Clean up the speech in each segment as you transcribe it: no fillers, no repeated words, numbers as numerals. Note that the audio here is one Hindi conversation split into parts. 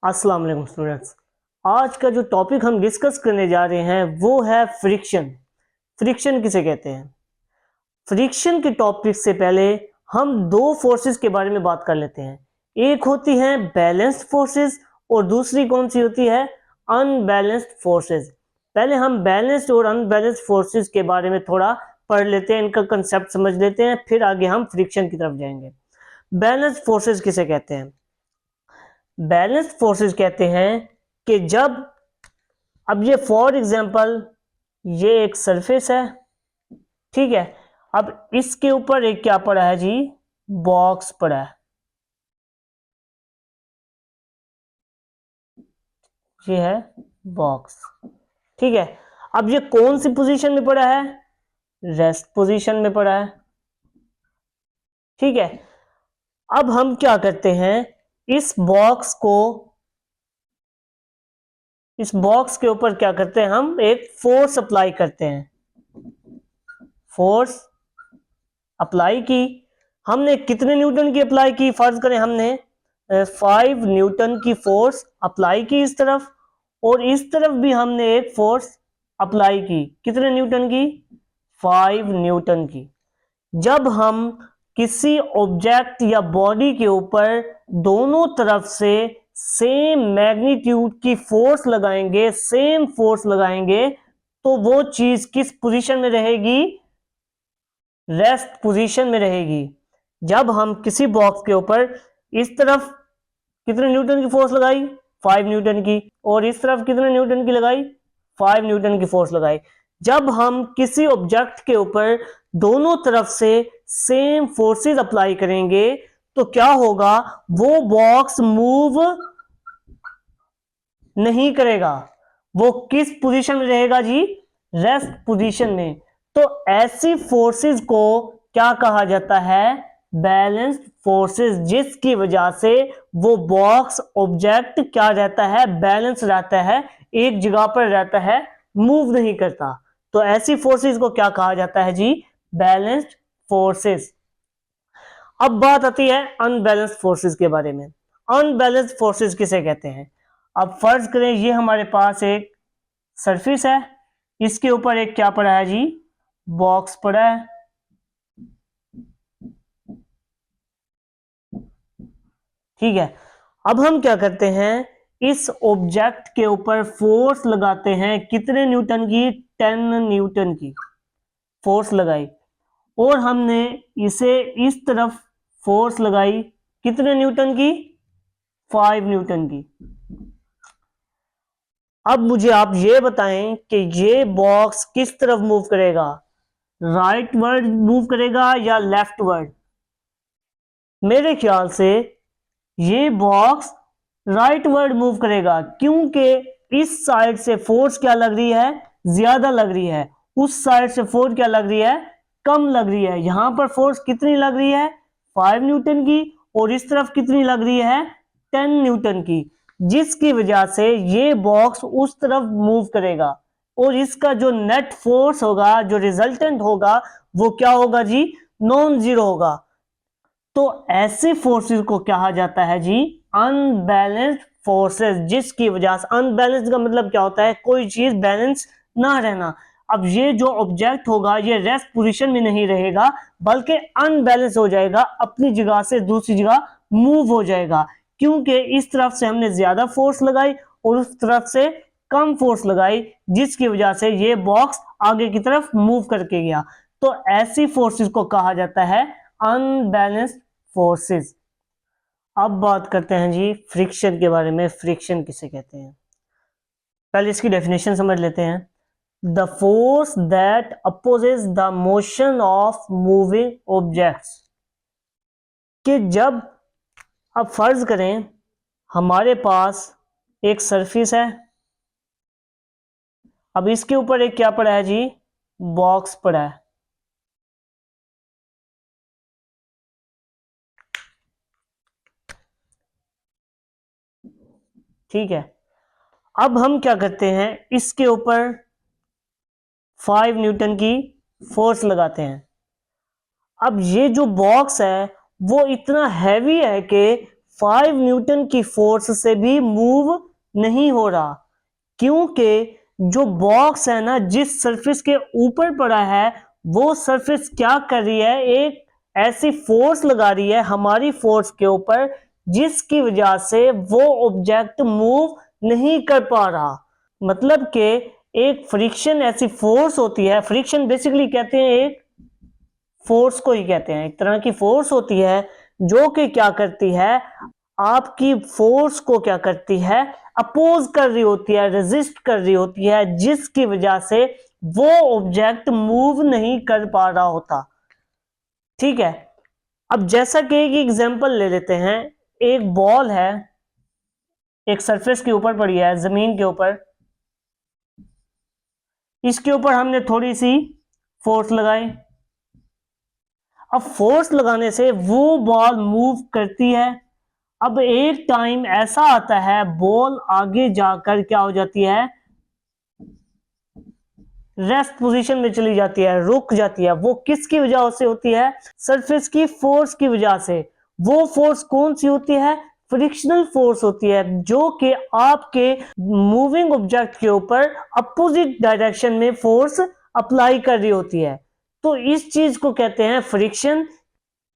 अस्सलाम वालेकुम स्टूडेंट्स। आज का जो टॉपिक हम डिस्कस करने जा रहे हैं वो है फ्रिक्शन। फ्रिक्शन किसे कहते हैं? फ्रिक्शन के टॉपिक से पहले हम दो फोर्सेस के बारे में बात कर लेते हैं। एक होती है बैलेंस्ड फोर्सेस और दूसरी कौन सी होती है? Unbalanced forces. पहले हम बैलेंस्ड और अनबैलेंस्ड फोर्सेस के बारे में थोड़ा पढ़ लेते हैं, इनका कंसेप्ट समझ लेते हैं, फिर आगे हम फ्रिक्शन की तरफ जाएंगे। बैलेंस्ड फोर्सेस किसे कहते हैं? बैलेंस्ड फोर्सेस कहते हैं कि जब, अब ये फॉर एग्जांपल ये एक सरफेस है, ठीक है। अब इसके ऊपर एक क्या पड़ा है जी? बॉक्स पड़ा है। ये है बॉक्स, ठीक है। अब ये कौन सी पोजीशन में पड़ा है? रेस्ट पोजीशन में पड़ा है, ठीक है। अब हम क्या करते हैं, इस बॉक्स के ऊपर क्या करते हैं, हम एक फोर्स अप्लाई करते हैं। फोर्स अप्लाई की, हमने कितने न्यूटन की अप्लाई की? फर्ज करें हमने 5 न्यूटन की फोर्स अप्लाई की इस तरफ, और इस तरफ भी हमने एक फोर्स अप्लाई की। कितने न्यूटन की? 5 न्यूटन की। जब हम किसी ऑब्जेक्ट या बॉडी के ऊपर दोनों तरफ से सेम मैग्नीट्यूड की फोर्स लगाएंगे, सेम फोर्स लगाएंगे, तो वो चीज किस पोजीशन में रहेगी? रेस्ट पोजीशन में रहेगी। जब हम किसी बॉक्स के ऊपर इस तरफ कितने न्यूटन की फोर्स लगाई? 5 न्यूटन की, और इस तरफ कितने न्यूटन की लगाई? 5 न्यूटन की फोर्स लगाई। जब हम किसी ऑब्जेक्ट के ऊपर दोनों तरफ से सेम फोर्सेस अप्लाई करेंगे तो क्या होगा? वो बॉक्स मूव नहीं करेगा। वो किस पोजीशन में रहेगा जी? रेस्ट पोजीशन में। तो ऐसी फोर्सेस को क्या कहा जाता है? बैलेंस्ड फोर्सेस, जिसकी वजह से वो बॉक्स ऑब्जेक्ट क्या रहता है? बैलेंस रहता है, एक जगह पर रहता है, मूव नहीं करता। तो ऐसी फोर्सेस को क्या कहा जाता है जी? Balanced forces. अब बात आती है अनबैलेंस्ड फोर्सेस के बारे में। अनबैलेंस्ड फोर्सेस किसे कहते हैं? अब फर्ज करें ये हमारे पास एक सरफेस है, इसके ऊपर एक क्या पड़ा है जी? बॉक्स पड़ा है, ठीक है। अब हम क्या करते हैं, इस ऑब्जेक्ट के ऊपर फोर्स लगाते हैं। कितने न्यूटन की? 10 न्यूटन की फोर्स लगाई, और हमने इसे इस तरफ फोर्स लगाई। कितने न्यूटन की? 5 न्यूटन की। अब मुझे आप ये बताएं कि ये बॉक्स किस तरफ मूव करेगा? राइट वर्ड मूव करेगा या लेफ्ट वर्ड? मेरे ख्याल से ये बॉक्स राइट वर्ड मूव करेगा, क्योंकि इस साइड से फोर्स क्या लग रही है? ज्यादा लग रही है। उस साइड से फोर्स क्या लग रही है? कम लग रही है। यहां पर फोर्स कितनी लग रही है? 5 न्यूटन की, और इस तरफ कितनी लग रही है? 10 न्यूटन की, जिसकी वजह से ये बॉक्स उस तरफ मूव करेगा, और इसका जो नेट फोर्स होगा, जो रिजल्टेंट होगा, वो क्या होगा जी? नॉन जीरो होगा। तो ऐसी फोर्सेस को कहा जाता है जी अनबैलेंस्ड फोर्सेस, जिसकी वजह से, अनबैलेंस्ड का मतलब क्या होता है? कोई चीज बैलेंस ना रहना। अब ये जो ऑब्जेक्ट होगा ये रेस्ट पोजीशन में नहीं रहेगा, बल्कि अनबैलेंस हो जाएगा, अपनी जगह से दूसरी जगह मूव हो जाएगा, क्योंकि इस तरफ से हमने ज्यादा फोर्स लगाई और उस तरफ से कम फोर्स लगाई, जिसकी वजह से ये बॉक्स आगे की तरफ मूव करके गया। तो ऐसी फोर्सेस को कहा जाता है अनबैलेंस्ड फोर्सेस। अब बात करते हैं जी फ्रिक्शन के बारे में। फ्रिक्शन किसे कहते हैं? पहले इसकी डेफिनेशन समझ लेते हैं। The force that opposes the motion of moving objects. कि जब, अब फर्ज करें हमारे पास एक सरफेस है, अब इसके ऊपर एक क्या पड़ा है जी? बॉक्स पड़ा है, ठीक है। अब हम क्या करते हैं, इसके ऊपर 5 न्यूटन की फोर्स लगाते हैं। अब ये जो बॉक्स है वो इतना हैवी है कि 5 न्यूटन की फोर्स से भी मूव नहीं हो रहा, क्योंकि जो बॉक्स है ना, जिस सरफेस के ऊपर पड़ा है, वो सरफेस क्या कर रही है, एक ऐसी फोर्स लगा रही है हमारी फोर्स के ऊपर, जिसकी वजह से वो ऑब्जेक्ट मूव नहीं कर पा रहा। मतलब कि एक फ्रिक्शन ऐसी फोर्स होती है, फ्रिक्शन बेसिकली कहते हैं एक फोर्स को ही कहते हैं, एक तरह की फोर्स होती है जो कि क्या करती है, आपकी फोर्स को क्या करती है, अपोज कर रही होती है, रेजिस्ट कर रही होती है, जिसकी वजह से वो ऑब्जेक्ट मूव नहीं कर पा रहा होता। ठीक है, अब जैसा कि एक एग्जांपल ले लेते हैं, एक बॉल है, एक सरफेस के ऊपर पड़ी है, जमीन के ऊपर, इसके ऊपर हमने थोड़ी सी फोर्स लगाई। अब फोर्स लगाने से वो बॉल मूव करती है। अब एक टाइम ऐसा आता है, बॉल आगे जाकर क्या हो जाती है, रेस्ट पोजीशन में चली जाती है, रुक जाती है। वो किसकी वजह से होती है, सरफेस की फोर्स की वजह से। वो फोर्स कौन सी होती है, फ्रिक्शनल फोर्स होती है, जो कि आपके मूविंग ऑब्जेक्ट के ऊपर अपोजिट डायरेक्शन में फोर्स अप्लाई कर रही होती है। तो इस चीज को कहते हैं फ्रिक्शन,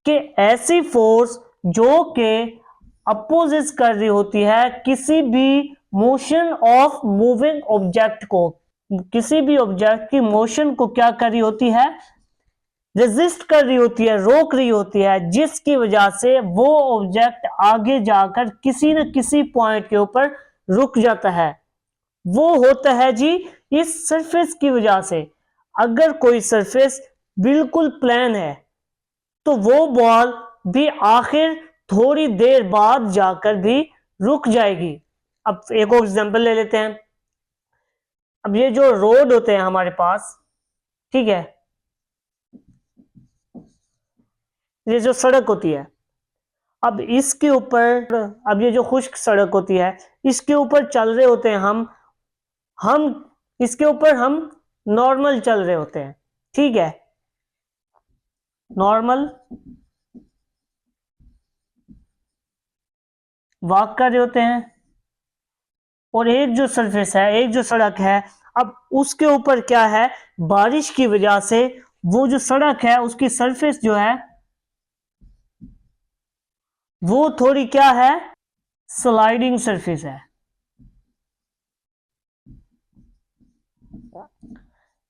कि ऐसी फोर्स जो कि अपोजिट कर रही होती है किसी भी मोशन ऑफ मूविंग ऑब्जेक्ट को, किसी भी ऑब्जेक्ट की मोशन को क्या कर रही होती है, रेजिस्ट कर रही होती है, रोक रही होती है, जिसकी वजह से वो ऑब्जेक्ट आगे जाकर किसी न किसी पॉइंट के ऊपर रुक जाता है। वो होता है जी इस सरफेस की वजह से। अगर कोई सरफेस बिल्कुल प्लेन है तो वो बॉल भी आखिर थोड़ी देर बाद जाकर भी रुक जाएगी। अब एक और एग्जांपल ले लेते हैं। अब ये जो रोड होते हैं हमारे पास, ठीक है, ये जो सड़क होती है, अब इसके ऊपर, अब ये जो खुश्क सड़क होती है, इसके ऊपर चल रहे होते हैं हम इसके ऊपर हम नॉर्मल चल रहे होते हैं, ठीक है, नॉर्मल वॉक कर रहे होते हैं। और एक जो सरफेस है, एक जो सड़क है, अब उसके ऊपर क्या है, बारिश की वजह से वो जो सड़क है उसकी सरफेस जो है वो थोड़ी क्या है, स्लाइडिंग सरफेस है,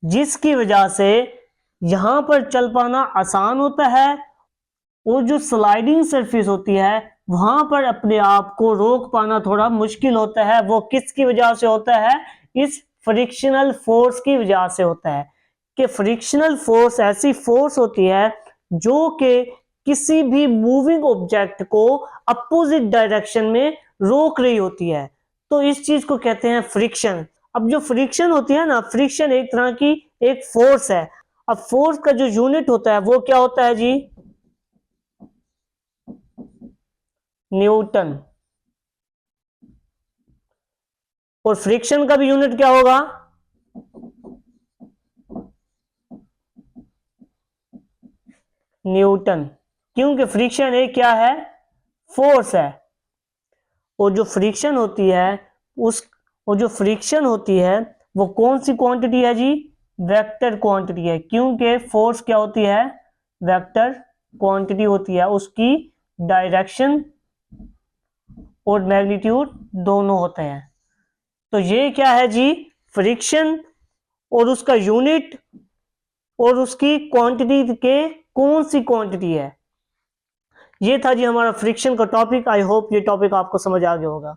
जिसकी वजह से यहां पर चल पाना आसान होता है। और जो स्लाइडिंग सरफेस होती है वहां पर अपने आप को रोक पाना थोड़ा मुश्किल होता है। वो किसकी वजह से होता है, इस फ्रिक्शनल फोर्स की वजह से होता है। कि फ्रिक्शनल फोर्स ऐसी फोर्स होती है जो कि किसी भी मूविंग ऑब्जेक्ट को अपोजिट डायरेक्शन में रोक रही होती है। तो इस चीज को कहते हैं फ्रिक्शन। अब जो फ्रिक्शन होती है ना, फ्रिक्शन एक तरह की एक फोर्स है। अब फोर्स का जो यूनिट होता है वो क्या होता है जी, न्यूटन। और फ्रिक्शन का भी यूनिट क्या होगा, न्यूटन, क्योंकि फ्रिक्शन एक क्या है, फोर्स है। और जो फ्रिक्शन होती है उस और जो फ्रिक्शन होती है वो कौन सी क्वांटिटी है जी, वेक्टर क्वांटिटी है। क्योंकि फोर्स क्या होती है, वेक्टर क्वांटिटी होती है, उसकी डायरेक्शन और मैग्नीट्यूड दोनों होते हैं। तो ये क्या है जी, फ्रिक्शन और उसका यूनिट और उसकी क्वांटिटी के कौन सी क्वांटिटी है। ये था जी हमारा फ्रिक्शन का टॉपिक। आई होप ये टॉपिक आपको समझ आ गया होगा।